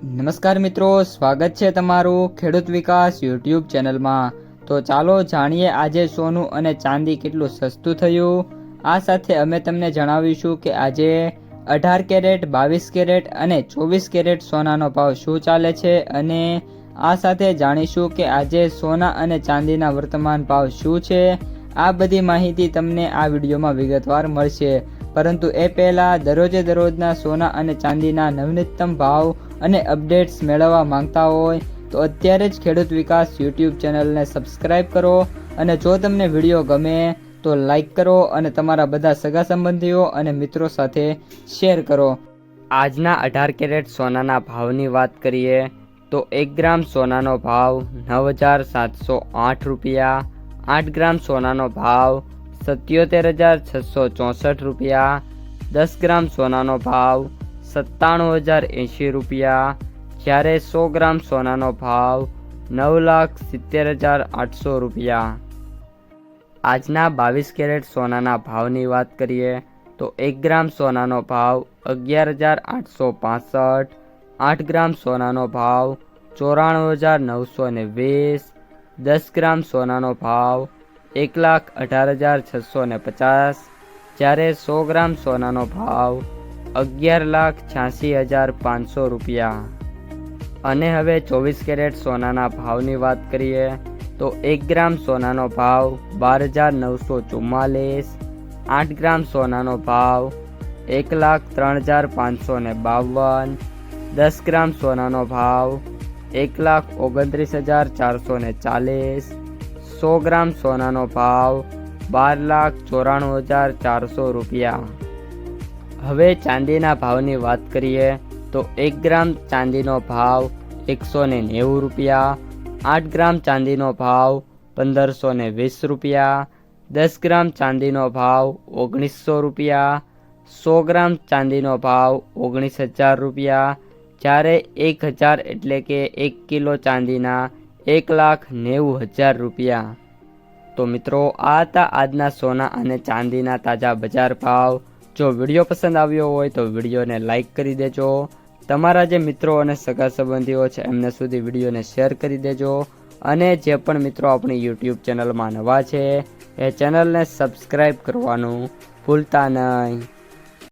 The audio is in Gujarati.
નમસ્કાર મિત્રો, સ્વાગત છે તમારું ખેડૂત વિકાસ યુટ્યુબ ચેનલમાં। તો ચાલો જાણીએ આજે સોનું અને ચાંદી કેટલું સસ્તું થયું। આ સાથે અમે તમને જણાવીશું કે આજે 18 કેરેટ, 22 કેરેટ અને 24 કેરેટ સોનાનો ભાવ શું ચાલે છે અને આ સાથે જાણીશું કે આજે સોના અને ચાંદીના વર્તમાન ભાવ શું છે। આ બધી માહિતી તમને આ વિડીયોમાં વિગતવાર મળશે, પરંતુ એ પહેલાં દરરોજના સોના અને ચાંદીના નવીનતમ ભાવ અને અપડેટ્સ મેળવવા માંગતા હોય તો અત્યારે જ ખેડૂત વિકાસ યુટ્યુબ ચેનલને સબસ્ક્રાઇબ કરો અને જો તમને વિડીયો ગમે તો લાઈક કરો અને તમારા બધા સગા સંબંધીઓ અને મિત્રો સાથે શેર કરો। આજના 18 કેરેટ સોનાના ભાવની વાત કરીએ તો 1 ગ્રામ સોનાનો ભાવ 9,708 રૂપિયા, 8 ગ્રામ સોનાનો ભાવ 77,664 રૂપિયા, 10 ગ્રામ સોનાનો ભાવ 97,080 રૂપિયા, જ્યારે 100 ગ્રામ સોનાનો ભાવ 9,70,800 રૂપિયા। આજના 22 કેરેટ સોનાના ભાવની વાત કરીએ તો 1 ગ્રામ સોનાનો ભાવ 11,865, 8 ગ્રામ સોનાનો ભાવ 94,920, 10 ગ્રામ સોનાનો ભાવ 1,18,650, જ્યારે 100 ગ્રામ સોનાનો ભાવ 11,86,500 રૂપિયા। અને હવે 24 કેરેટ સોનાના ભાવની વાત કરીએ તો 1 ગ્રામ સોનાનો ભાવ 12,944, 8 ગ્રામ સોનાનો ભાવ 1,03,552, 10 ગ્રામ સોનાનો ભાવ 1,29,440, 100 ગ્રામ સોનાનો ભાવ 12,94,400 રૂપિયા। હવે ચાંદીના ભાવની વાત કરીએ તો 1 ગ્રામ ચાંદીનો ભાવ 190 રૂપિયા, 8 ગ્રામ ચાંદીનો ભાવ 1,520 રૂપિયા, 10 ગ્રામ ચાંદીનો ભાવ 1,900 રૂપિયા, 100 ગ્રામ ચાંદીનો ભાવ 19,000 રૂપિયા, જ્યારે 1,000 એટલે કે 1 કિલો ચાંદીના 1,90,000 રૂપિયા। તો મિત્રો, આ હતા આજના સોના અને ચાંદીના તાજા બજાર ભાવ। જો વિડીયો પસંદ આવ્યો હોય તો વિડીયોને લાઈક કરી દેજો, તમારા જે મિત્રો અને સગા સંબંધીઓ છે એમને સુધી વિડીયોને શેર કરી દેજો, અને જે પણ મિત્રો આપણી યુટ્યુબ ચેનલમાં નવા છે એ ચેનલને સબસ્ક્રાઈબ કરવાનું ભૂલતા નહીં।